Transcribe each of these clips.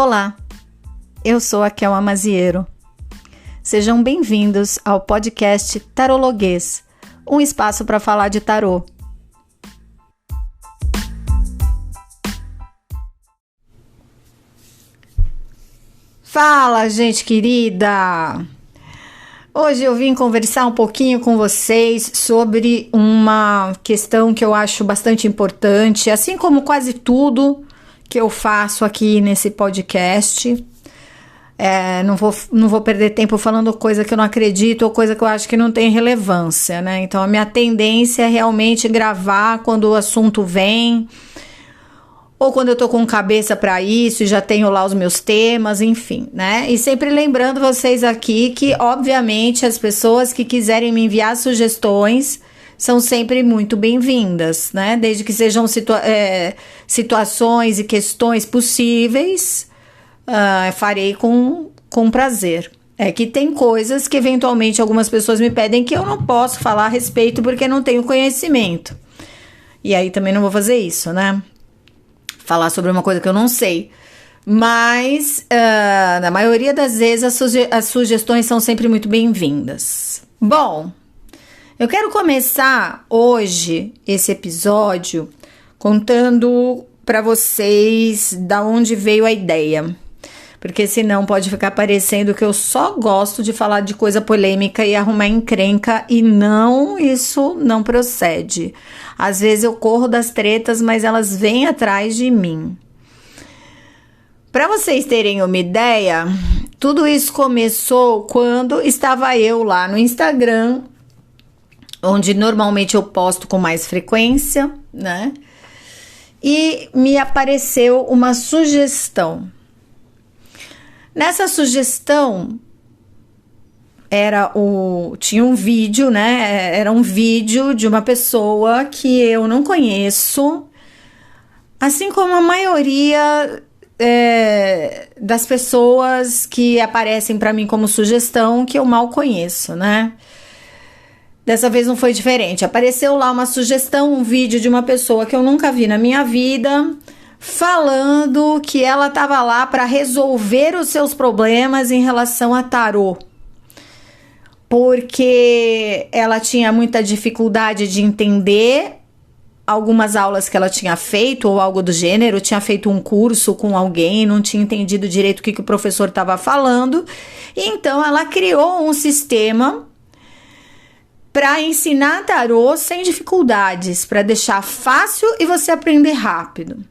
Olá, eu sou a Kelma Maziero. Sejam bem-vindos ao podcast Tarologuês, um espaço para falar de tarô. Fala, gente querida! Hoje eu vim conversar um pouquinho com vocês sobre uma questão que eu acho bastante importante, assim como quase tudo que eu faço aqui nesse podcast. Não vou perder tempo falando coisa que eu não acredito ou coisa que eu acho que não tem relevância, né? Então a minha tendência é realmente gravar quando o assunto vem, ou quando eu tô com cabeça para isso e já tenho lá os meus temas, enfim, né? E sempre lembrando vocês aqui que, obviamente, as pessoas que quiserem me enviar sugestões são sempre muito bem-vindas, né? Desde que sejam situações e questões possíveis, farei com prazer. É que tem coisas que, eventualmente, algumas pessoas me pedem que eu não posso falar a respeito porque não tenho conhecimento. E aí também não vou fazer isso, né? Falar sobre uma coisa que eu não sei. Mas, na maioria das vezes, as sugestões são sempre muito bem-vindas. Bom, eu quero começar hoje esse episódio contando para vocês da onde veio a ideia. Porque senão pode ficar parecendo que eu só gosto de falar de coisa polêmica e arrumar encrenca, e não, isso não procede. Às vezes eu corro das tretas, mas elas vêm atrás de mim. Para vocês terem uma ideia, tudo isso começou quando estava eu lá no Instagram, onde normalmente eu posto com mais frequência, né? E me apareceu uma sugestão. Nessa sugestão, tinha um vídeo, né? Era um vídeo de uma pessoa que eu não conheço, assim como a maioria das pessoas que aparecem para mim como sugestão que eu mal conheço, né? Dessa vez não foi diferente. Apareceu lá uma sugestão, um vídeo de uma pessoa que eu nunca vi na minha vida, falando que ela estava lá para resolver os seus problemas em relação a tarô, porque ela tinha muita dificuldade de entender algumas aulas que ela tinha feito ou algo do gênero, tinha feito um curso com alguém, não tinha entendido direito o que o professor estava falando, e então ela criou um sistema para ensinar tarô sem dificuldades, para deixar fácil e você aprender rápido.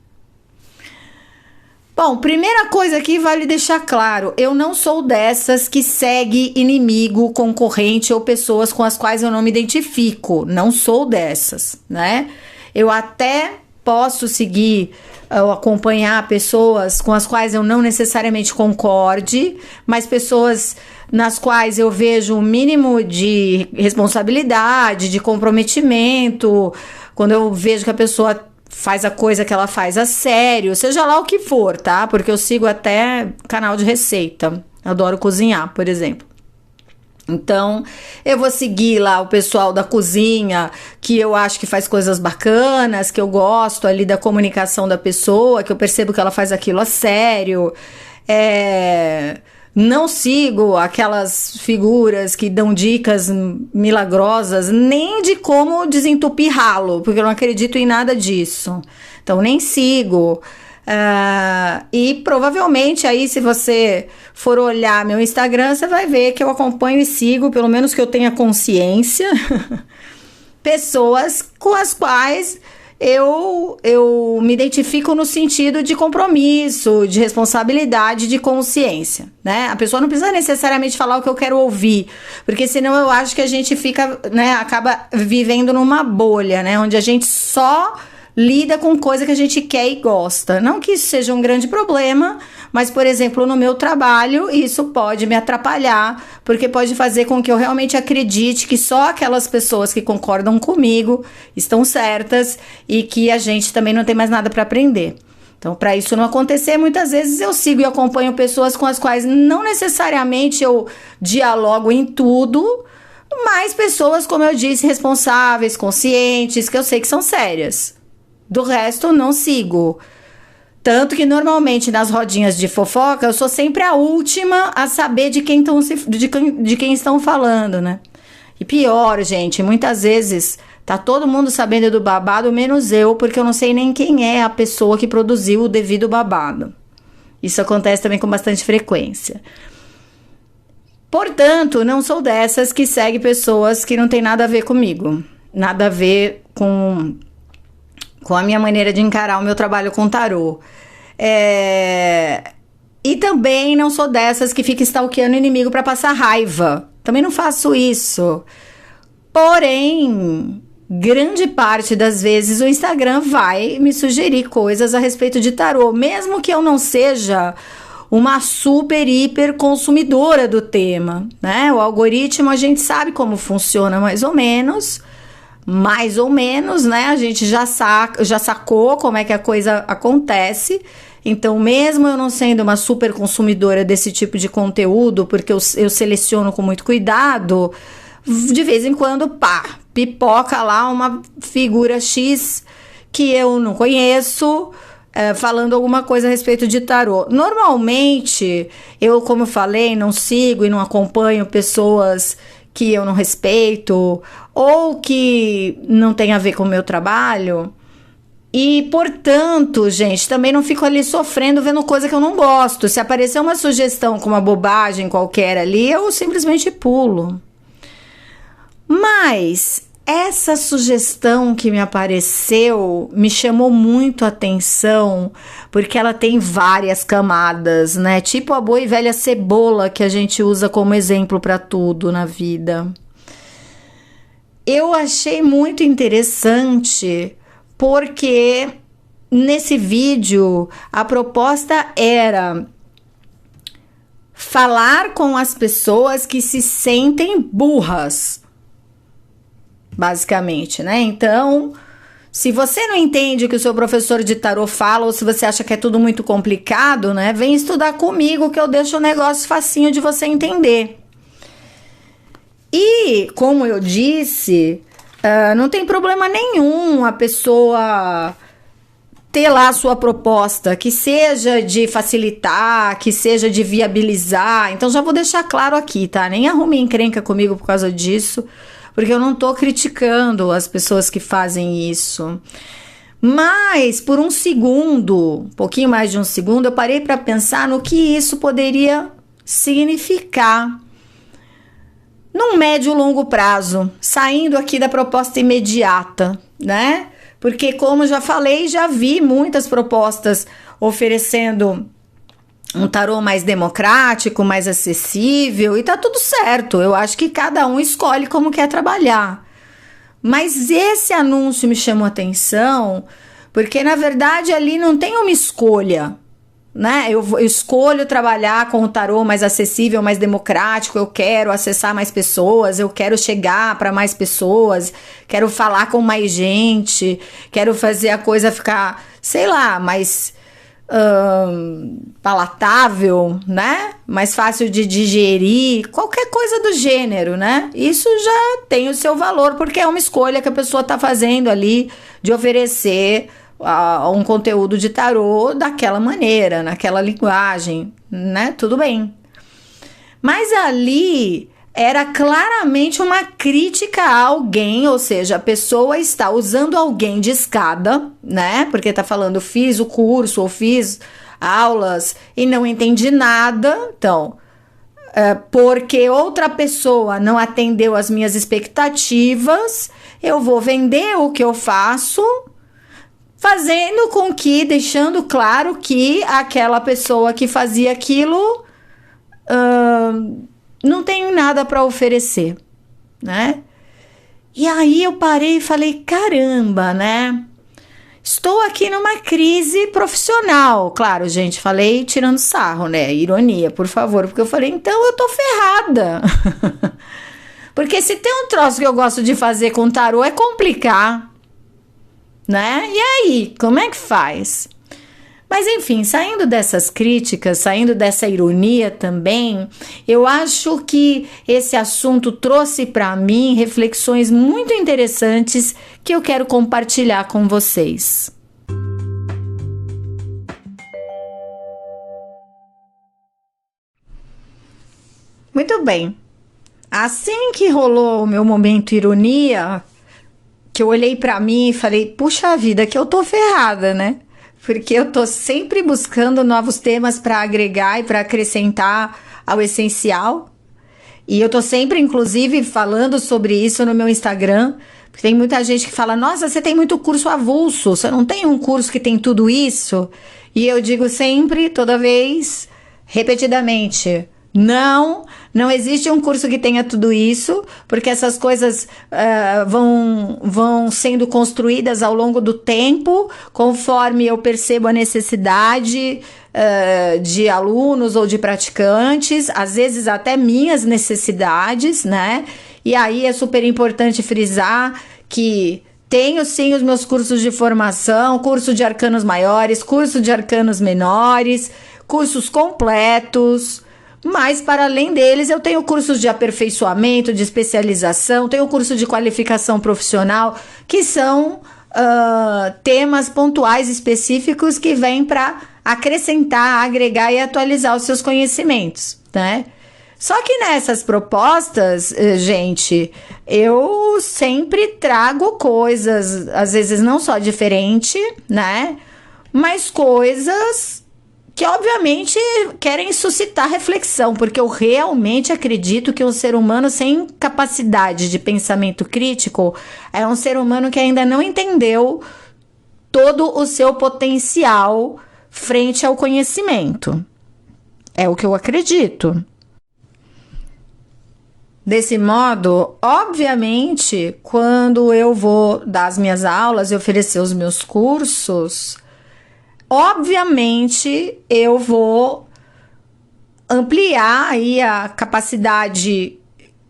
Bom, primeira coisa aqui vale deixar claro, eu não sou dessas que segue inimigo, concorrente ou pessoas com as quais eu não me identifico, não sou dessas, né? Eu até posso seguir ou acompanhar pessoas com as quais eu não necessariamente concorde, mas pessoas nas quais eu vejo um mínimo de responsabilidade, de comprometimento, quando eu vejo que a pessoa faz a coisa que ela faz a sério, seja lá o que for, tá? Porque eu sigo até canal de receita. Adoro cozinhar, por exemplo. Então, eu vou seguir lá o pessoal da cozinha, que eu acho que faz coisas bacanas, que eu gosto ali da comunicação da pessoa, que eu percebo que ela faz aquilo a sério. Não sigo aquelas figuras que dão dicas milagrosas, nem de como desentupir ralo, porque eu não acredito em nada disso. Então, nem sigo. E provavelmente aí, se você for olhar meu Instagram, você vai ver que eu acompanho e sigo, pelo menos que eu tenha consciência, pessoas com as quais eu me identifico no sentido de compromisso, de responsabilidade, de consciência, né? A pessoa não precisa necessariamente falar o que eu quero ouvir, porque senão eu acho que a gente fica, né, acaba vivendo numa bolha, né? Onde a gente só lida com coisa que a gente quer e gosta. Não que isso seja um grande problema, mas, por exemplo, no meu trabalho, isso pode me atrapalhar, porque pode fazer com que eu realmente acredite que só aquelas pessoas que concordam comigo estão certas e que a gente também não tem mais nada para aprender. Então, para isso não acontecer, muitas vezes eu sigo e acompanho pessoas com as quais não necessariamente eu dialogo em tudo, mas pessoas, como eu disse, responsáveis, conscientes, que eu sei que são sérias. Do resto, não sigo. Tanto que normalmente nas rodinhas de fofoca eu sou sempre a última a saber de quem estão falando, né? E pior, gente, muitas vezes tá todo mundo sabendo do babado, menos eu, porque eu não sei nem quem é a pessoa que produziu o devido babado. Isso acontece também com bastante frequência. Portanto, não sou dessas que segue pessoas que não tem nada a ver comigo. Nada a ver com a minha maneira de encarar o meu trabalho com tarô. E também não sou dessas que fica stalkeando o inimigo para passar raiva. Também não faço isso. Porém, grande parte das vezes o Instagram vai me sugerir coisas a respeito de tarô, mesmo que eu não seja uma super, hiper consumidora do tema, né? O algoritmo, a gente sabe como funciona mais ou menos, né? A gente já sacou como é que a coisa acontece. Então, mesmo eu não sendo uma super consumidora desse tipo de conteúdo, porque eu seleciono com muito cuidado, de vez em quando, pipoca lá uma figura X que eu não conheço, falando alguma coisa a respeito de tarô. Normalmente, eu, como eu falei, não sigo e não acompanho pessoas que eu não respeito ou que não tem a ver com o meu trabalho. E, portanto, gente, também não fico ali sofrendo vendo coisa que eu não gosto. Se aparecer uma sugestão com uma bobagem qualquer ali, eu simplesmente pulo. Mas essa sugestão que me apareceu me chamou muito a atenção, porque ela tem várias camadas, né? Tipo a boa e velha cebola que a gente usa como exemplo para tudo na vida. Eu achei muito interessante, porque nesse vídeo a proposta era falar com as pessoas que se sentem burras, basicamente, né? Então, se você não entende o que o seu professor de tarô fala, ou se você acha que é tudo muito complicado, né? Vem estudar comigo que eu deixo o negócio facinho de você entender. E, como eu disse, não tem problema nenhum a pessoa ter lá a sua proposta, que seja de facilitar, que seja de viabilizar. Então, já vou deixar claro aqui, tá? Nem arrume encrenca comigo por causa disso, porque eu não tô criticando as pessoas que fazem isso. Mas, por um segundo, um pouquinho mais de um segundo, eu parei para pensar no que isso poderia significar num médio e longo prazo, saindo aqui da proposta imediata, né? Porque, como já falei, já vi muitas propostas oferecendo um tarô mais democrático, mais acessível, e tá tudo certo. Eu acho que cada um escolhe como quer trabalhar. Mas esse anúncio me chamou a atenção, porque na verdade ali não tem uma escolha, né? Eu escolho trabalhar com o tarô mais acessível, mais democrático, eu quero acessar mais pessoas, eu quero chegar para mais pessoas, quero falar com mais gente, quero fazer a coisa ficar, sei lá, mais palatável, né? Mais fácil de digerir, qualquer coisa do gênero, né? Isso já tem o seu valor, porque é uma escolha que a pessoa está fazendo ali de oferecer um conteúdo de tarô daquela maneira, naquela linguagem, né? Tudo bem. Mas ali era claramente uma crítica a alguém, ou seja, a pessoa está usando alguém de escada, né? Porque tá falando, fiz o curso ou fiz aulas e não entendi nada. Então, porque outra pessoa não atendeu as minhas expectativas, eu vou vender o que eu faço, fazendo com que, deixando claro que aquela pessoa que fazia aquilo não tem nada para oferecer, né? E aí eu parei e falei, caramba, né? Estou aqui numa crise profissional. Claro, gente, falei tirando sarro, né? Ironia, por favor, porque eu falei, então eu tô ferrada. Porque se tem um troço que eu gosto de fazer com tarô é complicar, né? E aí, como é que faz? Mas enfim, saindo dessas críticas, saindo dessa ironia também, eu acho que esse assunto trouxe para mim reflexões muito interessantes que eu quero compartilhar com vocês. Muito bem. Assim que rolou o meu momento ironia, que eu olhei pra mim e falei, puxa vida, que eu tô ferrada, né? Porque eu tô sempre buscando novos temas pra agregar e pra acrescentar ao essencial. E eu tô sempre, inclusive, falando sobre isso no meu Instagram. Porque tem muita gente que fala, nossa, você tem muito curso avulso, você não tem um curso que tem tudo isso? E eu digo sempre, toda vez, repetidamente, não existe um curso que tenha tudo isso, porque essas coisas vão sendo construídas ao longo do tempo, conforme eu percebo a necessidade de alunos ou de praticantes, às vezes até minhas necessidades, né? E aí é super importante frisar que tenho sim os meus cursos de formação, curso de arcanos maiores, curso de arcanos menores, cursos completos. Mas, para além deles, eu tenho cursos de aperfeiçoamento, de especialização, tenho curso de qualificação profissional, que são temas pontuais específicos que vêm para acrescentar, agregar e atualizar os seus conhecimentos, né? Só que nessas propostas, gente, eu sempre trago coisas, às vezes não só diferente, né? Mas coisas que obviamente querem suscitar reflexão, porque eu realmente acredito que um ser humano sem capacidade de pensamento crítico é um ser humano que ainda não entendeu todo o seu potencial frente ao conhecimento. É o que eu acredito. Desse modo, obviamente, quando eu vou dar as minhas aulas e oferecer os meus cursos, obviamente eu vou ampliar aí a capacidade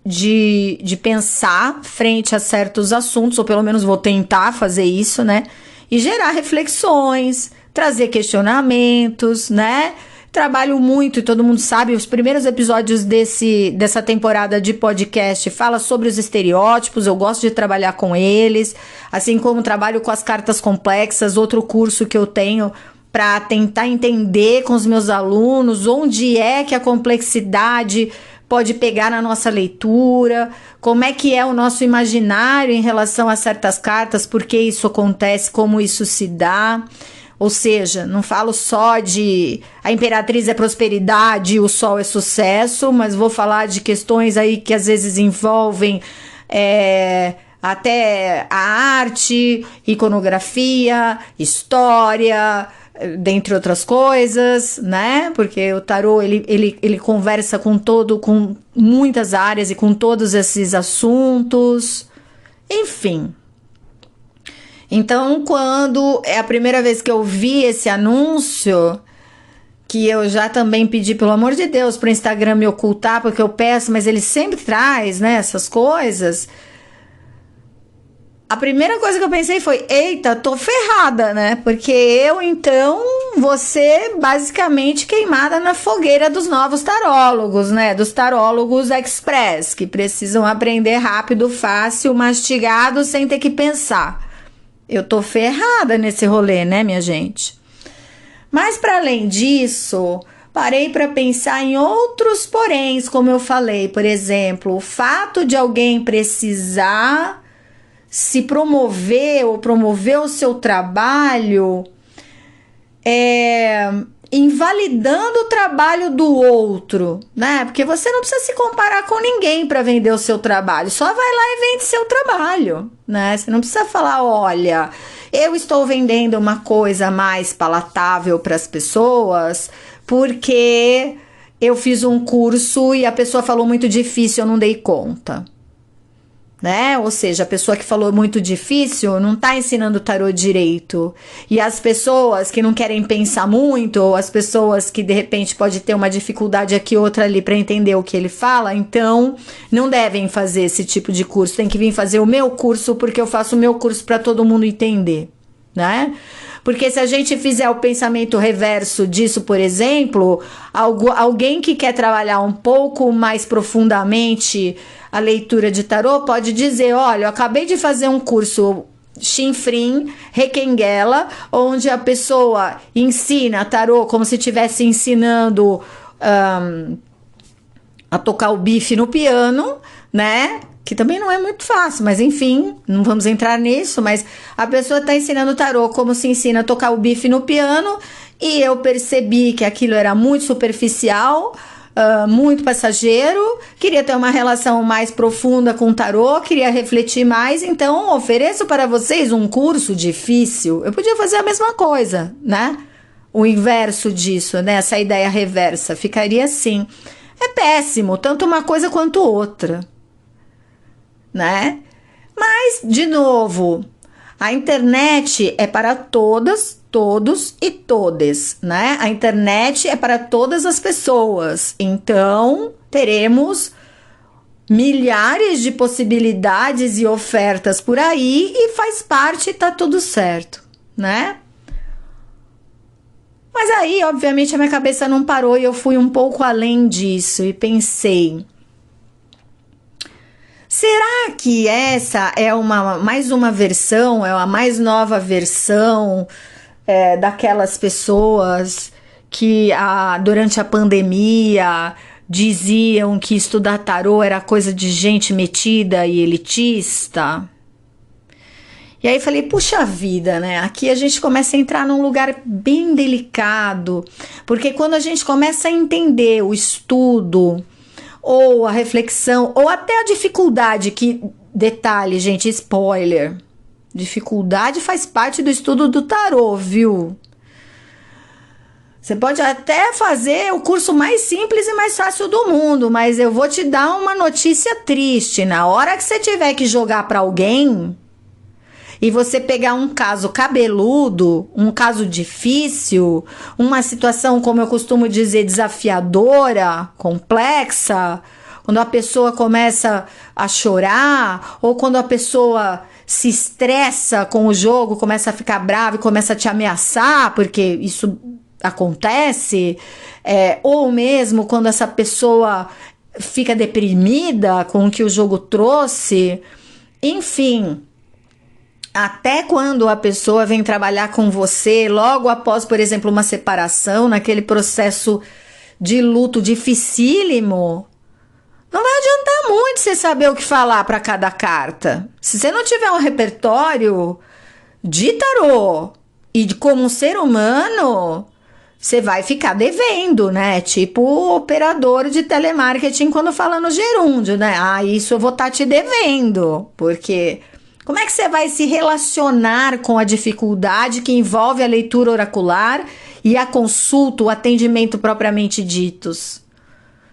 de pensar frente a certos assuntos, ou pelo menos vou tentar fazer isso, né? E gerar reflexões, trazer questionamentos, né? Trabalho muito, e todo mundo sabe, os primeiros episódios dessa temporada de podcast fala sobre os estereótipos, eu gosto de trabalhar com eles, assim como trabalho com as cartas complexas, outro curso que eu tenho para tentar entender com os meus alunos onde é que a complexidade pode pegar na nossa leitura, como é que é o nosso imaginário em relação a certas cartas, por que isso acontece, como isso se dá. Ou seja, não falo só de a imperatriz é prosperidade, o sol é sucesso, mas vou falar de questões aí que às vezes envolvem até a arte, iconografia, história, dentre outras coisas, né? Porque o tarô ele conversa com muitas áreas e com todos esses assuntos, enfim. Então, quando é a primeira vez que eu vi esse anúncio, que eu já também pedi, pelo amor de Deus, para o Instagram me ocultar, porque eu peço, mas ele sempre traz, né, essas coisas. A primeira coisa que eu pensei foi, eita, tô ferrada, né? Porque eu, então, vou ser basicamente queimada na fogueira dos novos tarólogos, né? Dos tarólogos express, que precisam aprender rápido, fácil, mastigado, sem ter que pensar. Eu tô ferrada nesse rolê, né, minha gente? Mas, para além disso, parei para pensar em outros poréns, como eu falei. Por exemplo, o fato de alguém precisar se promover ou promover o seu trabalho invalidando o trabalho do outro, né? Porque você não precisa se comparar com ninguém para vender o seu trabalho, só vai lá e vende seu trabalho, né? Você não precisa falar, olha, eu estou vendendo uma coisa mais palatável para as pessoas porque eu fiz um curso e a pessoa falou muito difícil, eu não dei conta. Né? Ou seja, a pessoa que falou muito difícil não está ensinando o tarô direito. E as pessoas que não querem pensar muito, ou as pessoas que de repente pode ter uma dificuldade aqui outra ali para entender o que ele fala, então não devem fazer esse tipo de curso. Tem que vir fazer o meu curso, porque eu faço o meu curso para todo mundo entender, né? Porque se a gente fizer o pensamento reverso disso, por exemplo, alguém que quer trabalhar um pouco mais profundamente a leitura de tarô pode dizer, olha, eu acabei de fazer um curso Chinfrim, Requenguela, onde a pessoa ensina tarô como se estivesse ensinando a tocar o bife no piano, né? Que também não é muito fácil, mas enfim, não vamos entrar nisso, mas a pessoa está ensinando o tarô como se ensina a tocar o bife no piano, e eu percebi que aquilo era muito superficial, muito passageiro, queria ter uma relação mais profunda com o tarô, queria refletir mais, então ofereço para vocês um curso difícil. Eu podia fazer a mesma coisa, né? O inverso disso, né? Essa ideia reversa, ficaria assim. É péssimo, tanto uma coisa quanto outra, né? Mas, de novo, a internet é para todas, todos e todes, né? A internet é para todas as pessoas. Então, teremos milhares de possibilidades e ofertas por aí e faz parte, tá tudo certo, né? Mas aí, obviamente, a minha cabeça não parou e eu fui um pouco além disso e pensei: será que essa é mais uma versão, é a mais nova versão daquelas pessoas que durante a pandemia diziam que estudar tarô era coisa de gente metida e elitista? E aí falei, puxa vida, né? Aqui a gente começa a entrar num lugar bem delicado, porque quando a gente começa a entender o estudo, ou a reflexão, ou até a dificuldade, que, detalhe, gente, spoiler, dificuldade faz parte do estudo do tarô, viu? Você pode até fazer o curso mais simples e mais fácil do mundo, mas eu vou te dar uma notícia triste. Na hora que você tiver que jogar para alguém e você pegar um caso cabeludo, um caso difícil, uma situação, como eu costumo dizer, desafiadora, complexa, quando a pessoa começa a chorar, ou quando a pessoa se estressa com o jogo, começa a ficar brava e começa a te ameaçar, porque isso acontece, ou mesmo quando essa pessoa fica deprimida com o que o jogo trouxe, enfim. Até quando a pessoa vem trabalhar com você logo após, por exemplo, uma separação, naquele processo de luto dificílimo, não vai adiantar muito você saber o que falar para cada carta. Se você não tiver um repertório de tarô e de como um ser humano, você vai ficar devendo, né? Tipo o operador de telemarketing quando fala no gerúndio, né? Ah, isso eu vou estar te devendo, porque como é que você vai se relacionar com a dificuldade que envolve a leitura oracular e a consulta, o atendimento propriamente ditos?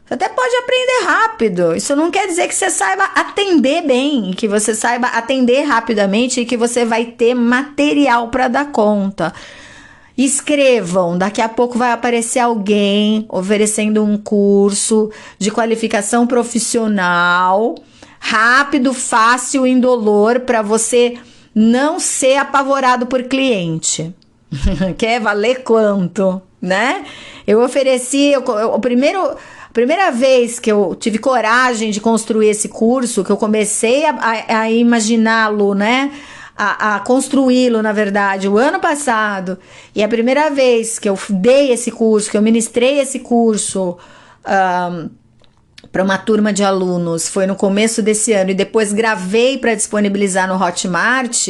Você até pode aprender rápido. Isso não quer dizer que você saiba atender bem, que você saiba atender rapidamente e que você vai ter material para dar conta. Escrevam, daqui a pouco vai aparecer alguém oferecendo um curso de qualificação profissional, rápido, fácil, indolor, para você não ser apavorado por cliente. Quer valer quanto, né? Eu ofereci, a primeira vez que eu tive coragem de construir esse curso, que eu comecei a imaginá-lo, né? A construí-lo, na verdade, o ano passado, e a primeira vez que eu dei esse curso, que eu ministrei esse curso para uma turma de alunos, foi no começo desse ano, e depois gravei para disponibilizar no Hotmart.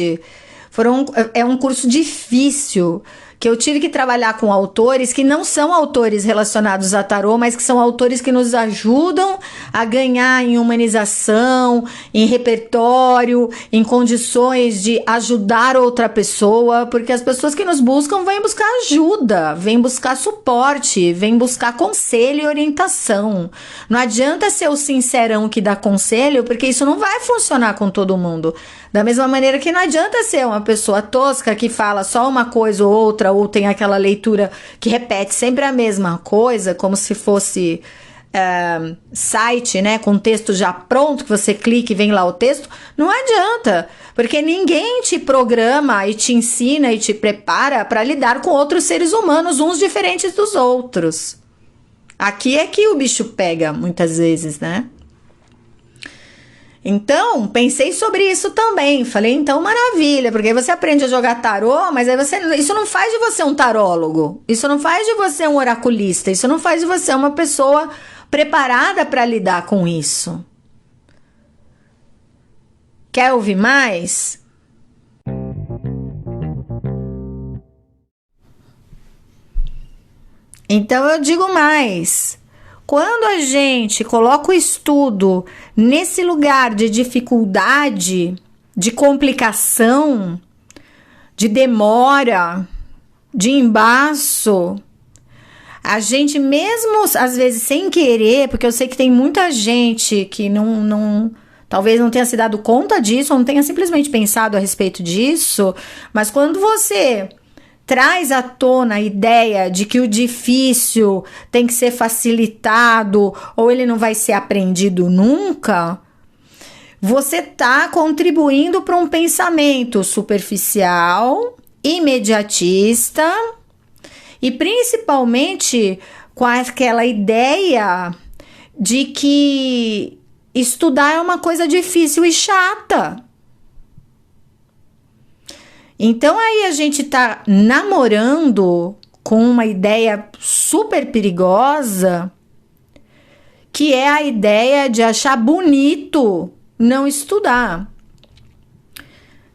É um curso difícil, que eu tive que trabalhar com autores que não são autores relacionados a tarô, mas que são autores que nos ajudam a ganhar em humanização, em repertório, em condições de ajudar outra pessoa, porque as pessoas que nos buscam vêm buscar ajuda, vêm buscar suporte, vêm buscar conselho e orientação. Não adianta ser o sincerão que dá conselho, porque isso não vai funcionar com todo mundo. Da mesma maneira que não adianta ser uma pessoa tosca que fala só uma coisa ou outra, ou tem aquela leitura que repete sempre a mesma coisa, como se fosse site, né, com texto já pronto, que você clica e vem lá o texto. Não adianta, porque ninguém te programa e te ensina e te prepara para lidar com outros seres humanos, uns diferentes dos outros. Aqui é que o bicho pega, muitas vezes, né? Então, pensei sobre isso também. Falei, então, maravilha, porque aí você aprende a jogar tarô, mas aí isso não faz de você um tarólogo, isso não faz de você um oraculista, isso não faz de você uma pessoa preparada para lidar com isso. Quer ouvir mais? Então eu digo mais. Quando a gente coloca o estudo nesse lugar de dificuldade, de complicação, de demora, de embaço, a gente mesmo, às vezes, sem querer, porque eu sei que tem muita gente que talvez não tenha se dado conta disso, ou não tenha simplesmente pensado a respeito disso, mas quando você traz à tona a ideia de que o difícil tem que ser facilitado ou ele não vai ser aprendido nunca, você está contribuindo para um pensamento superficial, imediatista e principalmente com aquela ideia de que estudar é uma coisa difícil e chata. Então aí a gente tá namorando com uma ideia super perigosa, que é a ideia de achar bonito não estudar.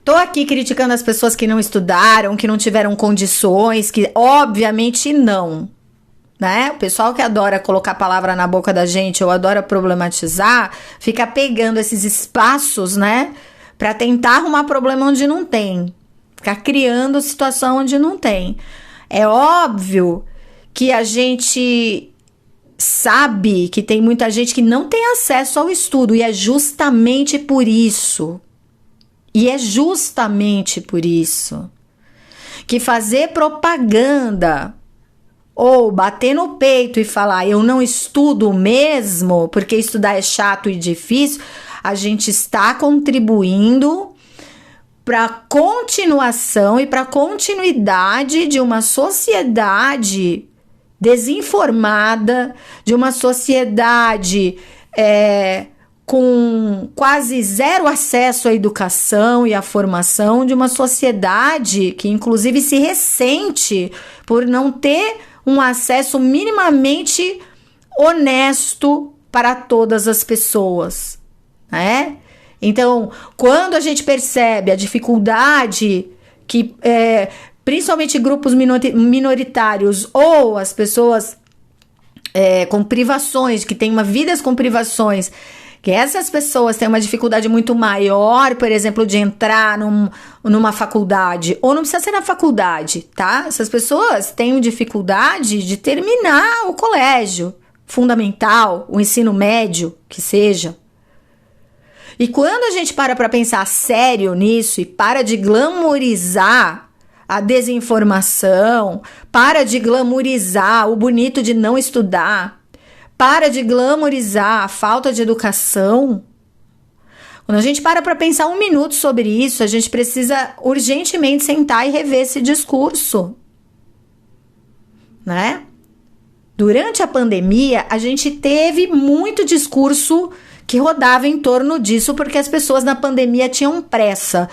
Tô aqui criticando as pessoas que não estudaram, que não tiveram condições, que obviamente não, né? O pessoal que adora colocar palavra na boca da gente ou adora problematizar, fica pegando esses espaços, né, para tentar arrumar problema onde não tem. Ficar criando situação onde não tem. É óbvio que a gente sabe que tem muita gente que não tem acesso ao estudo. E é justamente por isso. Que fazer propaganda ou bater no peito e falar eu não estudo mesmo, porque estudar é chato e difícil, a gente está contribuindo para a continuação e para a continuidade de uma sociedade desinformada, de uma sociedade com quase zero acesso à educação e à formação, de uma sociedade que inclusive se ressente por não ter um acesso minimamente honesto para todas as pessoas, né? Então, quando a gente percebe a dificuldade que, principalmente grupos minoritários ou as pessoas com privações, que têm vidas com privações, que essas pessoas têm uma dificuldade muito maior, por exemplo, de entrar numa faculdade, ou não precisa ser na faculdade, tá? Essas pessoas têm dificuldade de terminar o colégio fundamental, o ensino médio, que seja. E quando a gente para pensar sério nisso e para de glamourizar a desinformação, para de glamourizar o bonito de não estudar, para de glamourizar a falta de educação, quando a gente para pensar um minuto sobre isso, a gente precisa urgentemente sentar e rever esse discurso, né? Durante a pandemia, a gente teve muito discurso que rodava em torno disso, porque as pessoas na pandemia tinham pressa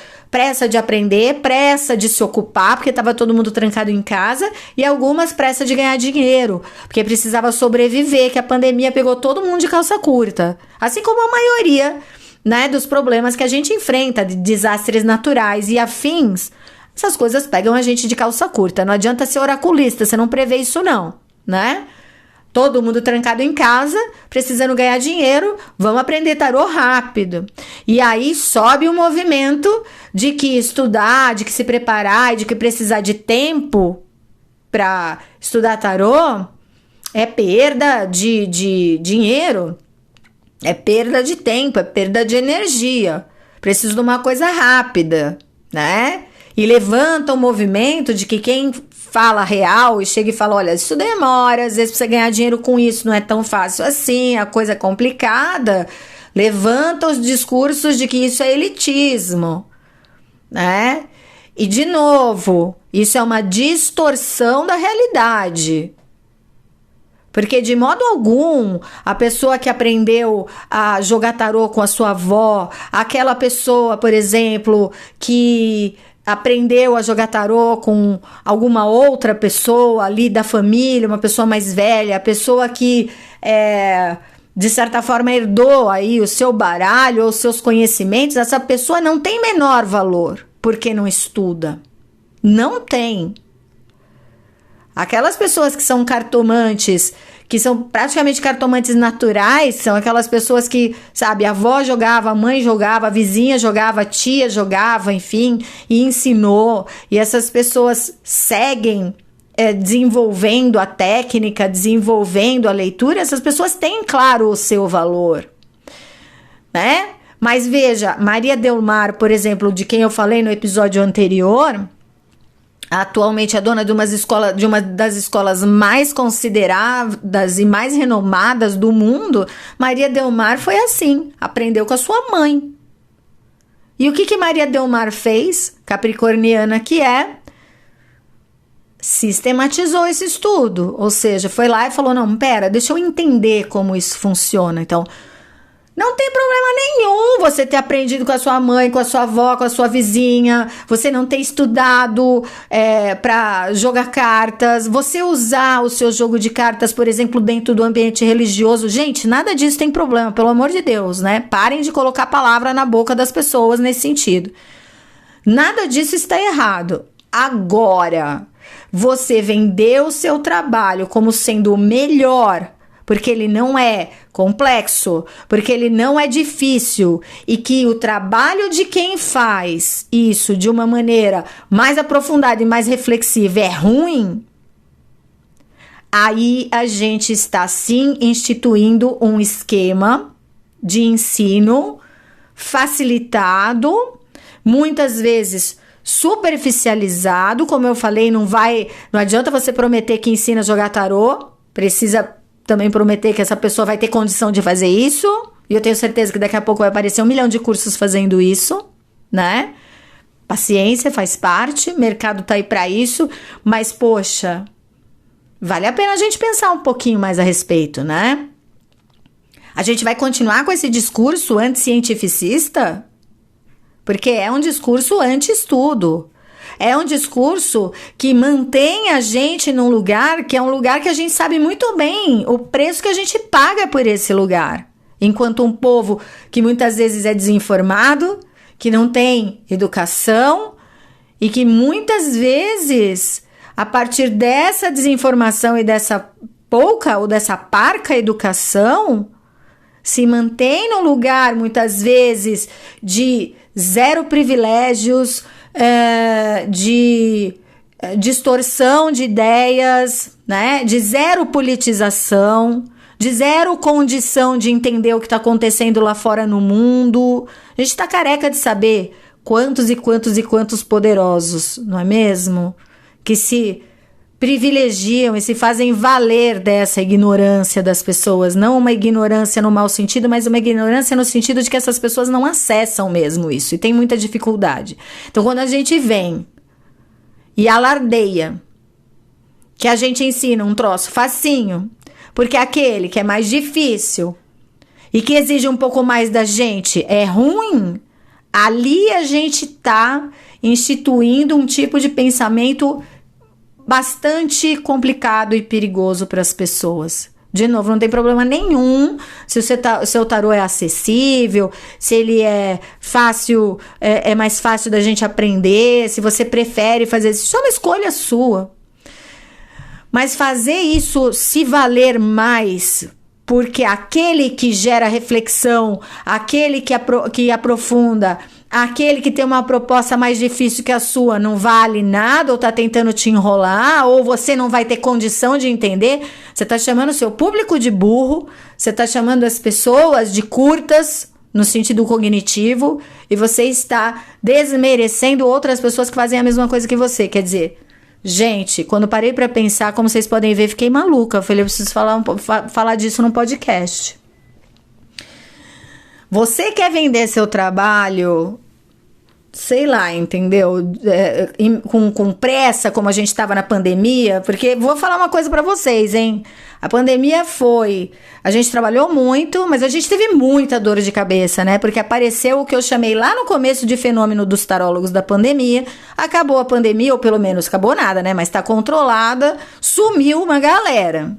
de aprender, pressa de se ocupar, porque estava todo mundo trancado em casa, e algumas pressa de ganhar dinheiro, porque precisava sobreviver, que a pandemia pegou todo mundo de calça curta, assim como a maioria, né, dos problemas que a gente enfrenta, de desastres naturais e afins. Essas coisas pegam a gente de calça curta, não adianta ser oraculista, você não prevê isso não, né? Todo mundo trancado em casa, precisando ganhar dinheiro, vamos aprender tarô rápido. E aí sobe o movimento de que estudar, de que se preparar e de que precisar de tempo para estudar tarô é perda de dinheiro, é perda de tempo, é perda de energia. Preciso de uma coisa rápida, né? E levanta o movimento de que quem fala real e chega e fala, olha, isso demora, às vezes pra você ganhar dinheiro com isso não é tão fácil assim, a coisa é complicada, levanta os discursos de que isso é elitismo, né? E de novo, isso é uma distorção da realidade. Porque de modo algum, a pessoa que aprendeu a jogar tarô com a sua avó, aquela pessoa, por exemplo, que aprendeu a jogar tarô com alguma outra pessoa ali da família, uma pessoa mais velha, a pessoa que de certa forma herdou aí o seu baralho ou os seus conhecimentos, essa pessoa não tem menor valor porque não estuda. Não tem. Aquelas pessoas que são cartomantes, que são praticamente cartomantes naturais, são aquelas pessoas que, sabe, a avó jogava, a mãe jogava, a vizinha jogava, a tia jogava, enfim, e ensinou. E essas pessoas seguem desenvolvendo a técnica, desenvolvendo a leitura. Essas pessoas têm, claro, o seu valor, né? Mas veja, Maria Delmar, por exemplo, de quem eu falei no episódio anterior, atualmente é dona de uma das escolas mais consideradas e mais renomadas do mundo. Maria Delmar foi assim, aprendeu com a sua mãe. E o que Maria Delmar fez, capricorniana que é? Sistematizou esse estudo, ou seja, foi lá e falou, não, pera, deixa eu entender como isso funciona. Então, não tem problema nenhum você ter aprendido com a sua mãe, com a sua avó, com a sua vizinha, você não ter estudado para jogar cartas, você usar o seu jogo de cartas, por exemplo, dentro do ambiente religioso. Gente, nada disso tem problema, pelo amor de Deus, né? Parem de colocar palavra na boca das pessoas nesse sentido. Nada disso está errado. Agora, você vender o seu trabalho como sendo o melhor, porque ele não é complexo, porque ele não é difícil, e que o trabalho de quem faz isso de uma maneira mais aprofundada e mais reflexiva é ruim, aí a gente está sim instituindo um esquema de ensino facilitado, muitas vezes superficializado, como eu falei, não adianta você prometer que ensina a jogar tarô, precisa também prometer que essa pessoa vai ter condição de fazer isso, e eu tenho certeza que daqui a pouco vai aparecer 1 milhão de cursos fazendo isso, né? Paciência, faz parte, mercado tá aí para isso, mas poxa, vale a pena a gente pensar um pouquinho mais a respeito, né? A gente vai continuar com esse discurso anticientificista? Porque é um discurso anti-estudo. É um discurso que mantém a gente num lugar que é um lugar que a gente sabe muito bem o preço que a gente paga por esse lugar. Enquanto um povo que muitas vezes é desinformado, que não tem educação e que muitas vezes, a partir dessa desinformação e dessa pouca ou dessa parca educação, se mantém num lugar muitas vezes de zero privilégios, de distorção de ideias, né? De zero politização, de zero condição de entender o que está acontecendo lá fora no mundo. A gente está careca de saber quantos e quantos e quantos poderosos, não é mesmo? Que se privilegiam e se fazem valer dessa ignorância das pessoas, não uma ignorância no mau sentido, mas uma ignorância no sentido de que essas pessoas não acessam mesmo isso e tem muita dificuldade. Então, quando a gente vem e alardeia que a gente ensina um troço facinho, porque aquele que é mais difícil e que exige um pouco mais da gente é ruim, ali a gente está instituindo um tipo de pensamento bastante complicado e perigoso para as pessoas. De novo, não tem problema nenhum se o seu tarô é acessível, se ele é fácil, é mais fácil da gente aprender, se você prefere fazer isso. Isso é uma escolha sua. Mas fazer isso se valer mais, porque aquele que gera reflexão, aquele que aprofunda, aquele que tem uma proposta mais difícil que a sua não vale nada, ou tá tentando te enrolar, ou você não vai ter condição de entender, você tá chamando o seu público de burro, você tá chamando as pessoas de curtas, no sentido cognitivo, e você está desmerecendo outras pessoas que fazem a mesma coisa que você. Quer dizer, gente, quando parei para pensar, como vocês podem ver, fiquei maluca. Eu falei, eu preciso falar disso no podcast. Você quer vender seu trabalho sei lá, entendeu? Com pressa, como a gente estava na pandemia, porque vou falar uma coisa para vocês, hein? A pandemia a gente trabalhou muito, mas a gente teve muita dor de cabeça, né? Porque apareceu o que eu chamei lá no começo de fenômeno dos tarólogos da pandemia. Acabou a pandemia, ou pelo menos acabou nada, né? Mas tá controlada, sumiu uma galera.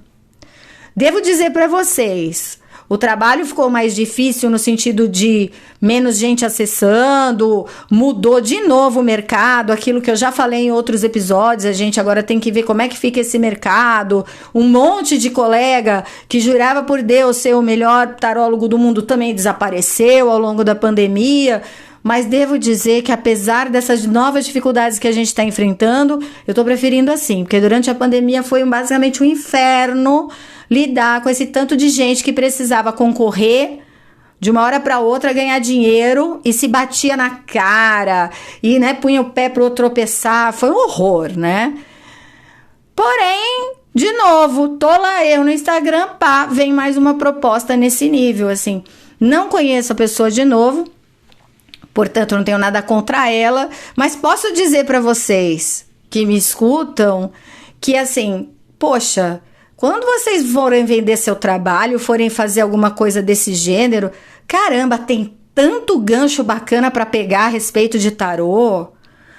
Devo dizer para vocês, o trabalho ficou mais difícil no sentido de menos gente acessando, mudou de novo o mercado, aquilo que eu já falei em outros episódios, a gente agora tem que ver como é que fica esse mercado. Um monte de colega que jurava por Deus ser o melhor tarólogo do mundo também desapareceu ao longo da pandemia. Mas devo dizer que apesar dessas novas dificuldades que a gente está enfrentando, eu estou preferindo assim, porque durante a pandemia foi basicamente um inferno lidar com esse tanto de gente que precisava concorrer de uma hora para outra, ganhar dinheiro e se batia na cara e, né, punha o pé para o tropeçar. Foi um horror, né? Porém, de novo, tô lá eu no Instagram, pá, vem mais uma proposta nesse nível, assim. Não conheço a pessoa de novo, portanto, não tenho nada contra ela, mas posso dizer para vocês que me escutam que, assim, poxa, quando vocês forem vender seu trabalho, forem fazer alguma coisa desse gênero, caramba, tem tanto gancho bacana para pegar a respeito de tarô.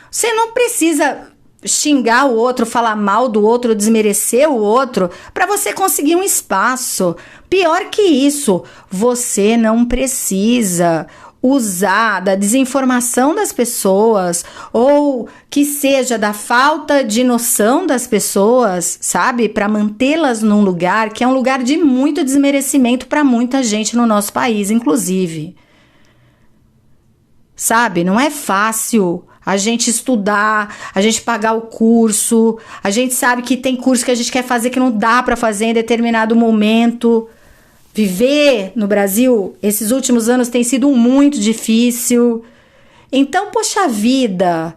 Você não precisa xingar o outro, falar mal do outro, desmerecer o outro para você conseguir um espaço. Pior que isso, você não precisa usar da desinformação das pessoas ou que seja da falta de noção das pessoas, sabe? Para mantê-las num lugar que é um lugar de muito desmerecimento para muita gente no nosso país, inclusive. Sabe? Não é fácil a gente estudar, a gente pagar o curso, a gente sabe que tem curso que a gente quer fazer que não dá para fazer em determinado momento. Viver no Brasil, esses últimos anos tem sido muito difícil. Então, poxa vida,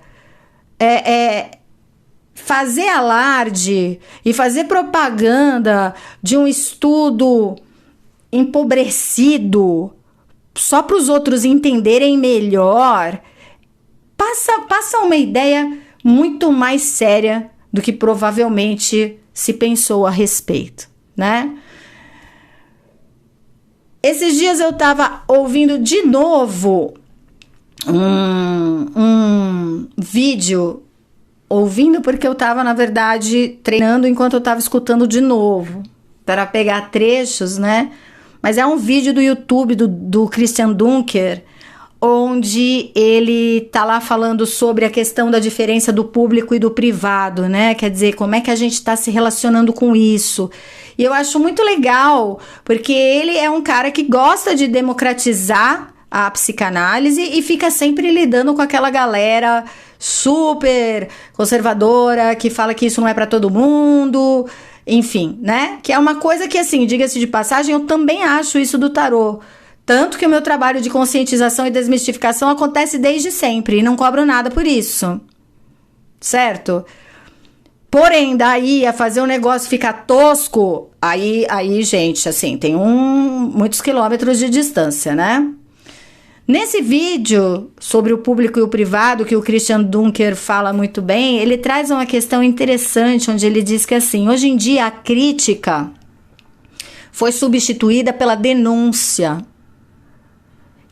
fazer alarde e fazer propaganda de um estudo empobrecido só para os outros entenderem melhor, passa uma ideia muito mais séria do que provavelmente se pensou a respeito, né? Esses dias eu estava ouvindo de novo um vídeo, ouvindo porque eu estava, na verdade, treinando enquanto eu estava escutando de novo, para pegar trechos, né? Mas é um vídeo do YouTube do Christian Dunker, onde ele tá lá falando sobre a questão da diferença do público e do privado, né? Quer dizer, como é que a gente está se relacionando com isso. E eu acho muito legal, porque ele é um cara que gosta de democratizar a psicanálise e fica sempre lidando com aquela galera super conservadora, que fala que isso não é para todo mundo, enfim, né? Que é uma coisa que, assim, diga-se de passagem, eu também acho isso do tarô. Tanto que o meu trabalho de conscientização e desmistificação acontece desde sempre e não cobro nada por isso, certo? Porém, daí a fazer o negócio ficar tosco, aí gente, assim, tem muitos quilômetros de distância, né? Nesse vídeo sobre o público e o privado, que o Christian Dunker fala muito bem, ele traz uma questão interessante, onde ele diz que, assim, hoje em dia a crítica foi substituída pela denúncia.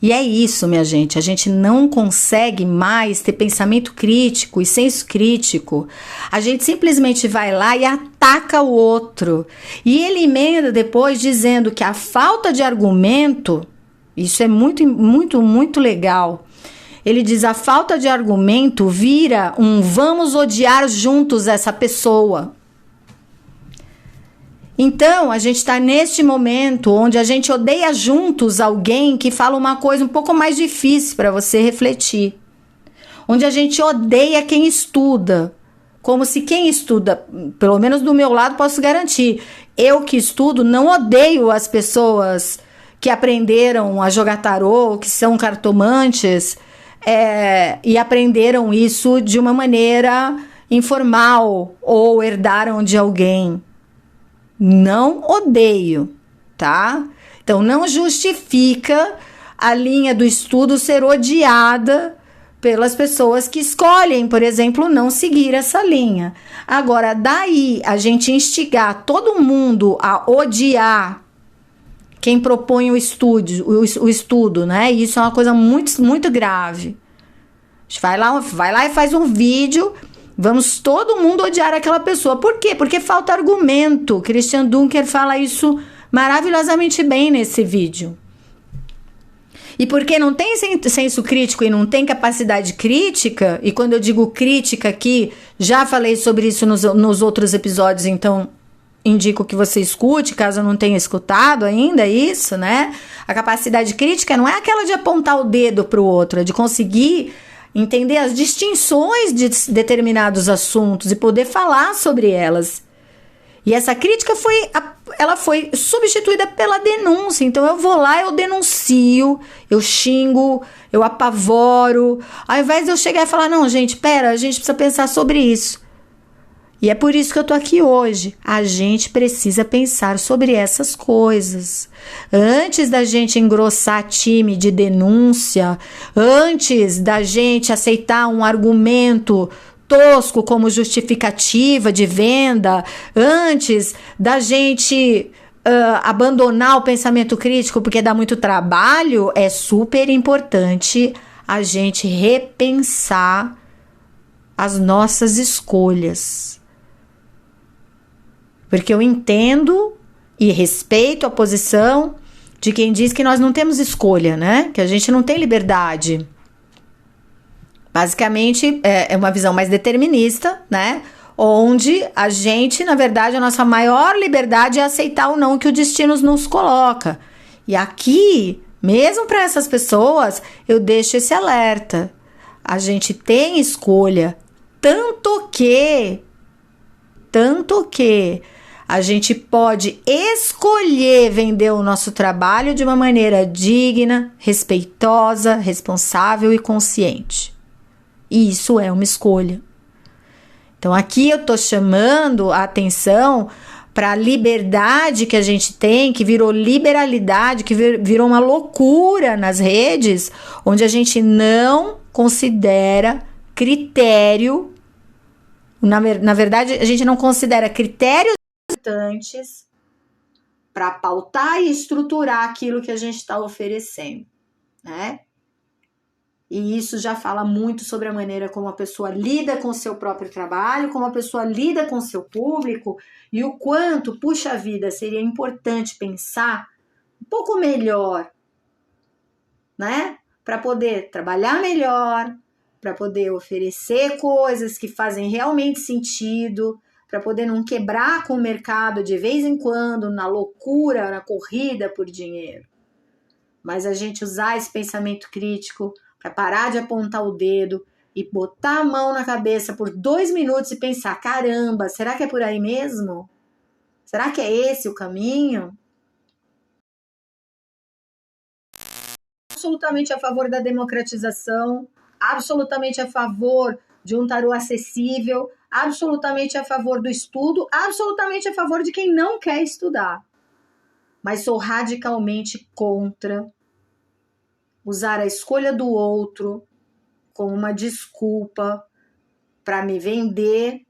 E é isso, minha gente, a gente não consegue mais ter pensamento crítico e senso crítico. A gente simplesmente vai lá e ataca o outro. E ele emenda depois dizendo que a falta de argumento, isso é muito, muito, muito legal. Ele diz: a falta de argumento vira um vamos odiar juntos essa pessoa. Então, a gente está neste momento onde a gente odeia juntos alguém que fala uma coisa um pouco mais difícil para você refletir. Onde a gente odeia quem estuda. Como se quem estuda, pelo menos do meu lado, posso garantir. Eu que estudo não odeio as pessoas que aprenderam a jogar tarô, que são cartomantes, e aprenderam isso de uma maneira informal ou herdaram de alguém. Não odeio, tá? Então, não justifica a linha do estudo ser odiada pelas pessoas que escolhem, por exemplo, não seguir essa linha. Agora, daí a gente instigar todo mundo a odiar quem propõe o estudo, né? E isso é uma coisa muito, muito grave. A gente vai lá e faz um vídeo, vamos todo mundo odiar aquela pessoa. Por quê? Porque falta argumento. Christian Dunker fala isso maravilhosamente bem nesse vídeo. E porque não tem senso crítico e não tem capacidade crítica, e quando eu digo crítica aqui, já falei sobre isso nos outros episódios, então indico que você escute, caso não tenha escutado ainda isso, né? A capacidade crítica não é aquela de apontar o dedo para o outro, é de conseguir entender as distinções de determinados assuntos e poder falar sobre elas. E essa crítica ela foi substituída pela denúncia. Então eu vou lá, eu denuncio, eu xingo, eu apavoro. Ao invés de eu chegar e falar, não, gente, pera, a gente precisa pensar sobre isso. E é por isso que eu tô aqui hoje. A gente precisa pensar sobre essas coisas. Antes da gente engrossar time de denúncia, antes da gente aceitar um argumento tosco como justificativa de venda, antes da gente abandonar o pensamento crítico porque dá muito trabalho, é super importante a gente repensar as nossas escolhas. Porque eu entendo e respeito a posição de quem diz que nós não temos escolha, né? Que a gente não tem liberdade. Basicamente, é uma visão mais determinista, né? Onde a gente, na verdade, a nossa maior liberdade é aceitar ou não que o destino nos coloca. E aqui, mesmo para essas pessoas, eu deixo esse alerta. A gente tem escolha, tanto que a gente pode escolher vender o nosso trabalho de uma maneira digna, respeitosa, responsável e consciente. E isso é uma escolha. Então aqui eu tô chamando a atenção para a liberdade que a gente tem, que virou liberalidade, que virou uma loucura nas redes, onde a gente não considera critério, na verdade a gente não considera critérios importantes para pautar e estruturar aquilo que a gente está oferecendo, né? E isso já fala muito sobre a maneira como a pessoa lida com o seu próprio trabalho, como a pessoa lida com o seu público e o quanto, puxa vida, seria importante pensar um pouco melhor, né? Para poder trabalhar melhor, para poder oferecer coisas que fazem realmente sentido, para poder não quebrar com o mercado de vez em quando, na loucura, na corrida por dinheiro. Mas a gente usar esse pensamento crítico para parar de apontar o dedo e botar a mão na cabeça por 2 minutos e pensar, caramba, será que é por aí mesmo? Será que é esse o caminho? Absolutamente a favor da democratização, absolutamente a favor de um tarô acessível, absolutamente a favor do estudo, absolutamente a favor de quem não quer estudar. Mas sou radicalmente contra usar a escolha do outro como uma desculpa para me vender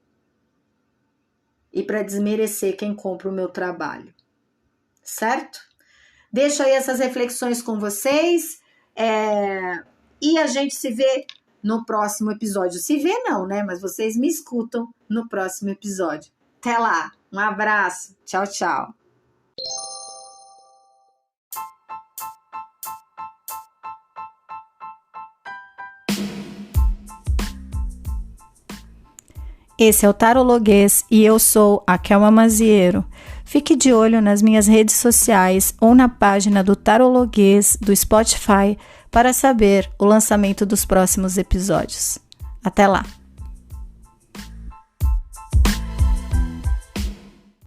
e para desmerecer quem compra o meu trabalho. Certo? Deixo aí essas reflexões com vocês e a gente se vê no próximo episódio. Se vê não, né? Mas vocês me escutam no próximo episódio. Até lá. Um abraço. Tchau, tchau. Esse é o Tarologuês e eu sou a Kelma Maziero. Fique de olho nas minhas redes sociais ou na página do Tarologuês do Spotify para saber o lançamento dos próximos episódios. Até lá!